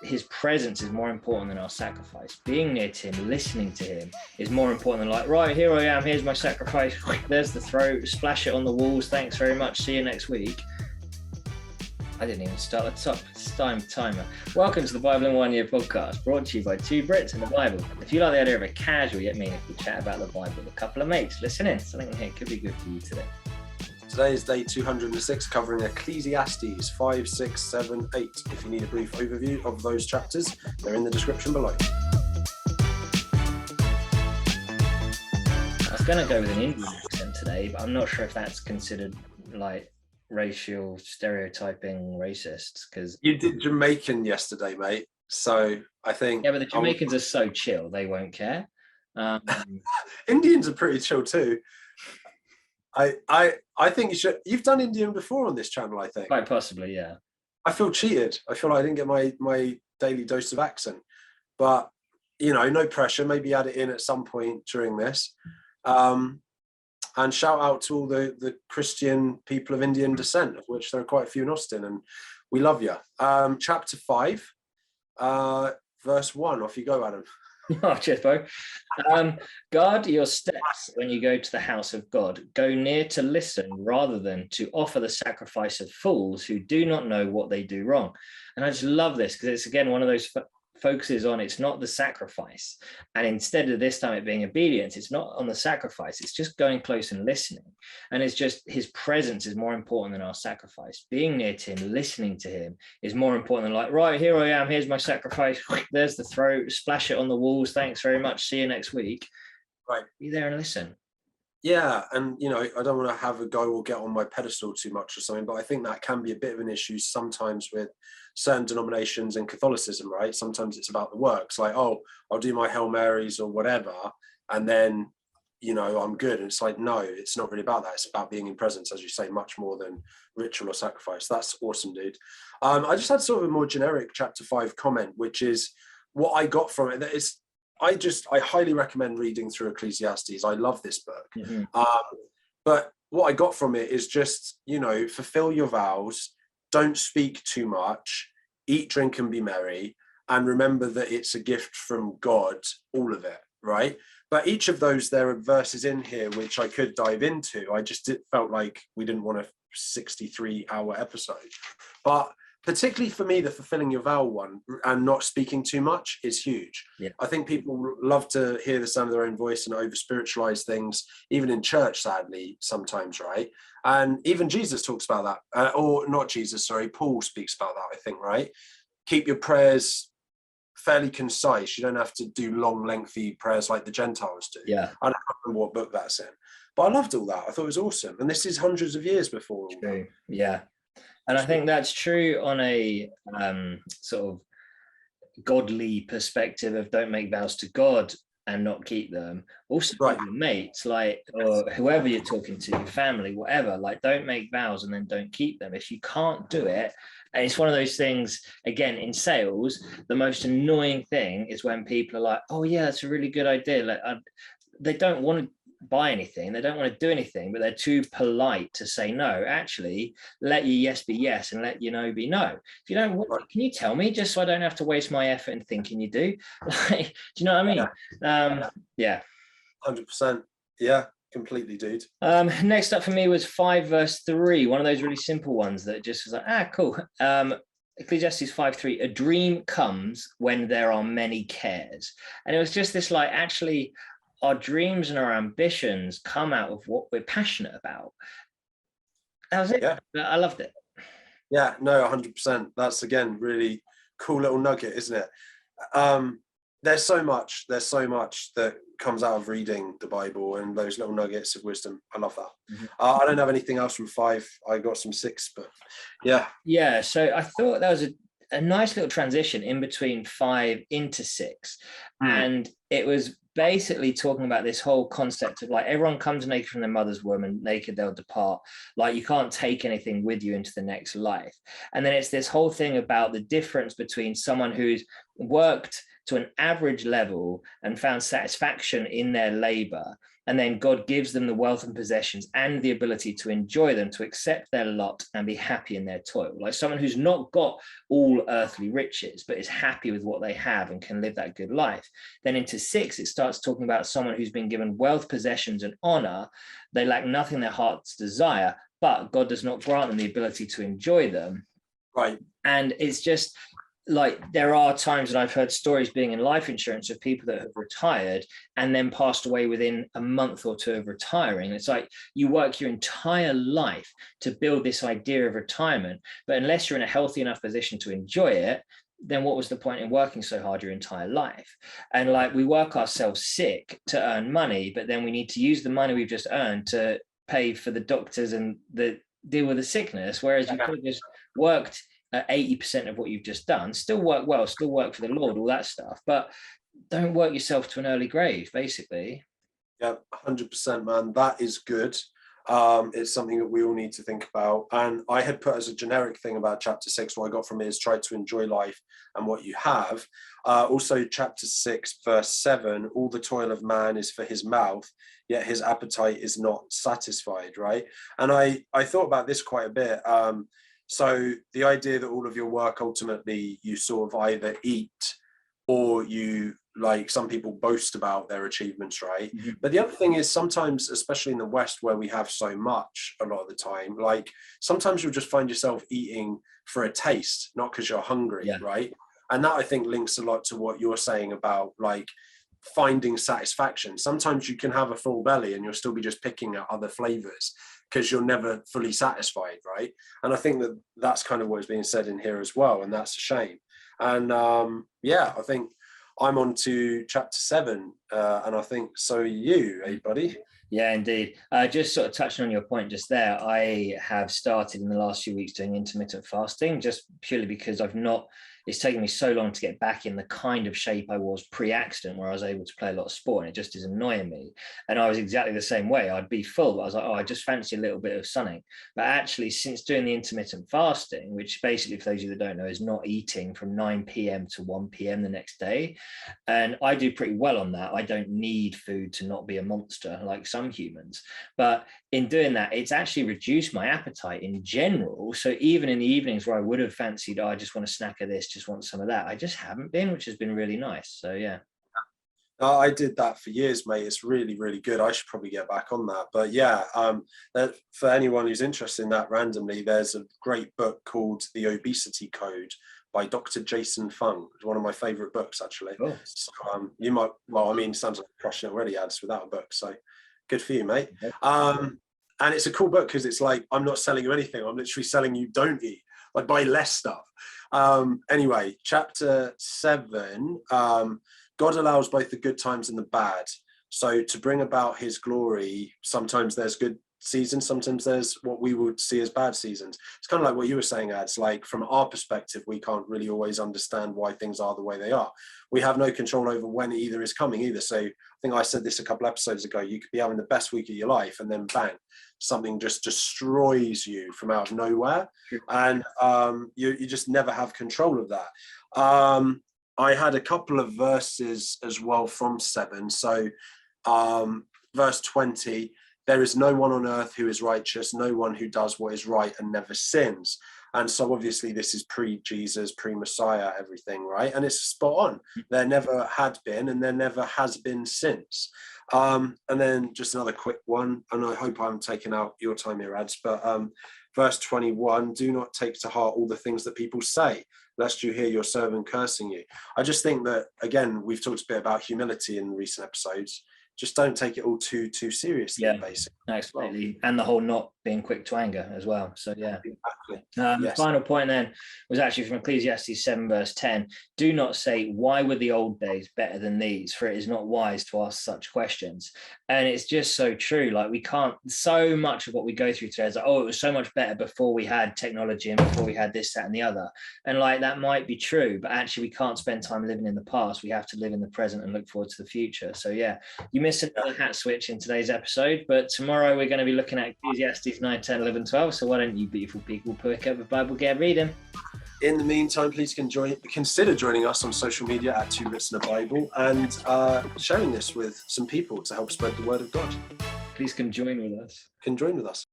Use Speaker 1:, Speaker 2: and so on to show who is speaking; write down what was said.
Speaker 1: his presence is more important than our sacrifice. Being near to him, listening to him is more important than like, right, here I am, here's my sacrifice, there's the throat, splash it on the walls, thanks very much, see you next week. I didn't even start the top timer. Welcome to the Bible in 1 Year podcast, brought to you by two Brits and the Bible. If you like the idea of a casual yet meaningful chat about the Bible with a couple of mates, listen in. Something here could be good for you today.
Speaker 2: Today is day 206, covering Ecclesiastes 5, 6, 7, 8. If you need a brief overview of those chapters, they're in the description below.
Speaker 1: I was going to go with an Indian accent today, but I'm not sure if that's considered like racial stereotyping racist, because
Speaker 2: you did Jamaican yesterday, mate, so I think
Speaker 1: but the Jamaicans are so chill, they won't care.
Speaker 2: Indians are pretty chill too. I think you've done Indian before on this channel, I think.
Speaker 1: Quite possibly, yeah.
Speaker 2: I feel cheated. I feel like I didn't get my daily dose of accent, but no pressure, maybe add it in at some point during this. And shout out to all the Christian people of Indian descent, of which there are quite a few in Austin, and we love you. Chapter 5, verse 1. Off you go, Adam.
Speaker 1: Oh, cheers, Bo. Guard your steps when you go to the house of God. Go near to listen rather than to offer the sacrifice of fools who do not know what they do wrong. And I just love this because it's, again, one of those focuses on it's not the sacrifice, and instead of this time it being obedience, it's not on the sacrifice, it's just going close and listening, and it's just his presence is more important than our sacrifice. Being near to him, listening to him is more important than like, right, here I am, here's my sacrifice, there's the throat, splash it on the walls, thanks very much, see you next week. Right, be there and listen.
Speaker 2: Yeah, and I don't want to have a go or get on my pedestal too much or something, but I think that can be a bit of an issue sometimes with certain denominations in Catholicism, right? Sometimes it's about the works, like, oh, I'll do my Hail Marys or whatever, and then I'm good. And it's like, no, it's not really about that. It's about being in presence, as you say, much more than ritual or sacrifice. That's awesome, dude. I just had sort of a more generic chapter 5 comment, which is what I got from it. That is, I highly recommend reading through Ecclesiastes. I love this book. Mm-hmm. But what I got from it is just, fulfill your vows, don't speak too much, eat, drink, and be merry, and remember that it's a gift from God, all of it, right? But each of those, there are verses in here which I could dive into. It felt like we didn't want a 63-hour episode. But particularly for me, the fulfilling your vow one and not speaking too much is huge. Yeah. I think people love to hear the sound of their own voice and over spiritualize things, even in church, sadly, sometimes, right? And even Jesus talks about that, or not Jesus, sorry, Paul speaks about that, I think, right? Keep your prayers fairly concise. You don't have to do long, lengthy prayers like the Gentiles do.
Speaker 1: Yeah.
Speaker 2: I don't remember what book that's in, but I loved all that. I thought it was awesome. And this is hundreds of years before all that.
Speaker 1: Yeah. And I think that's true on a sort of godly perspective of don't make vows to God and not keep them. Also, right, your mates, like, or whoever you're talking to, your family, whatever, like, don't make vows and then don't keep them. If you can't do it, and it's one of those things, again, in sales, the most annoying thing is when people are like, oh yeah, that's a really good idea. Like, they don't want to buy anything, they don't want to do anything, but they're too polite to say no. Actually, let your yes be yes and let your no be no. If you don't want it, can you tell me, just so I don't have to waste my effort in thinking you do? Like, do you know what I mean? Yeah.
Speaker 2: 100%. Yeah, completely, dude.
Speaker 1: Next up for me was 5 verse 3, one of those really simple ones that just was like, cool. Ecclesiastes 5:3, a dream comes when there are many cares. And it was just this, like, actually, our dreams and our ambitions come out of what we're passionate about. That was it. Yeah. I loved it.
Speaker 2: Yeah, no, 100%. That's, again, really cool little nugget, isn't it? There's so much that comes out of reading the Bible and those little nuggets of wisdom. I love that. Mm-hmm. I don't have anything else from 5. I got some 6, but yeah.
Speaker 1: Yeah, so I thought that was a nice little transition in between 5 into 6. And it was basically talking about this whole concept of, like, everyone comes naked from their mother's womb and naked they'll depart. Like, you can't take anything with you into the next life. And then it's this whole thing about the difference between someone who's worked to an average level and found satisfaction in their labor, And then God gives them the wealth and possessions and the ability to enjoy them, to accept their lot and be happy in their toil. Like someone who's not got all earthly riches, but is happy with what they have and can live that good life. Then into 6, it starts talking about someone who's been given wealth, possessions, and honor. They lack nothing their hearts desire, but God does not grant them the ability to enjoy them.
Speaker 2: Right.
Speaker 1: And it's just like, there are times that I've heard stories being in life insurance of people that have retired and then passed away within a month or two of retiring. It's like you work your entire life to build this idea of retirement, but unless you're in a healthy enough position to enjoy it, then what was the point in working so hard your entire life? And like, we work ourselves sick to earn money, but then we need to use the money we've just earned to pay for the doctors and the deal with the sickness. Whereas you could have just worked at 80% of what you've just done, still work well, still work for the Lord, all that stuff, but don't work yourself to an early grave, basically.
Speaker 2: Yeah, 100%, man. That is good. It's something that we all need to think about. And I had put as a generic thing about chapter 6, what I got from it is try to enjoy life and what you have. Also, chapter 6, verse 7, all the toil of man is for his mouth, yet his appetite is not satisfied, right? And I thought about this quite a bit. So the idea that all of your work, ultimately, you sort of either eat or you, like some people boast about their achievements, right? Mm-hmm. But the other thing is sometimes, especially in the West where we have so much a lot of the time, like sometimes you'll just find yourself eating for a taste, not because you're hungry, right? And that I think links a lot to what you're saying about like finding satisfaction. Sometimes you can have a full belly and you'll still be just picking at other flavors because you're never fully satisfied, right? And I think that that's kind of what is being said in here as well, and that's a shame. And I think I'm on to chapter 7, and I think so are you, buddy?
Speaker 1: Yeah, indeed. Just sort of touching on your point just there, I have started in the last few weeks doing intermittent fasting, just purely because it's taken me so long to get back in the kind of shape I was pre-accident, where I was able to play a lot of sport, and it just is annoying me. And I was exactly the same way. I'd be full, but I was like, I just fancy a little bit of something. But actually, since doing the intermittent fasting, which basically, for those of you that don't know, is not eating from 9 p.m. to 1 p.m. the next day, and I do pretty well on that. I don't need food to not be a monster like some humans. But in doing that, it's actually reduced my appetite in general. So even in the evenings where I would have fancied, I just want a snack of this, just want some of that, I just haven't been, which has been really nice. So yeah.
Speaker 2: I did that for years, mate. It's really, really good. I should probably get back on that. But yeah, for anyone who's interested in that randomly, there's a great book called The Obesity Code by Dr. Jason Fung. It's one of my favorite books, actually.
Speaker 1: Oh.
Speaker 2: So, you might, sounds like a crushing already, Ads, without a book. So good for you, mate.
Speaker 1: Okay.
Speaker 2: And it's a cool book because it's like, I'm not selling you anything. I'm literally selling you don't eat, like buy less stuff. Anyway, chapter 7, God allows both the good times and the bad. So to bring about his glory, sometimes there's good seasons, sometimes there's what we would see as bad seasons. It's kind of like what you were saying, Ads, like from our perspective, we can't really always understand why things are the way they are. We have no control over when either is coming either. So I think I said this a couple episodes ago, you could be having the best week of your life and then bang, something just destroys you from out of nowhere. And you just never have control of that. I had a couple of verses as well from 7. So verse 20, there is no one on earth who is righteous, no one who does what is right and never sins. And so obviously this is pre-Jesus, pre-Messiah, everything, right? And it's spot on. There never had been and there never has been since. And then just another quick one, and I hope I'm taking out your time here, Ads, but verse 21, do not take to heart all the things that people say, lest you hear your servant cursing you. I just think that, again, we've talked a bit about humility in recent episodes. Just don't take it all too seriously, basically.
Speaker 1: Absolutely. And the whole not being quick to anger as well. So yeah.
Speaker 2: Exactly.
Speaker 1: The final point then was actually from Ecclesiastes 7 verse 10. Do not say, why were the old days better than these? For it is not wise to ask such questions. And it's just so true. Like we can't, so much of what we go through today is like, it was so much better before we had technology and before we had this, that, and the other. And like, that might be true, but actually we can't spend time living in the past. We have to live in the present and look forward to the future. So yeah, you missed another hat switch in today's episode, but tomorrow we're going to be looking at Ecclesiastes 9, 10, 11, 12. So why don't you beautiful people pick up the Bible, get reading?
Speaker 2: In the meantime, please consider joining us on social media at 2 Brits and a Bible, and sharing this with some people to help spread the word of God.
Speaker 1: Please come join with us.
Speaker 2: Can join with us.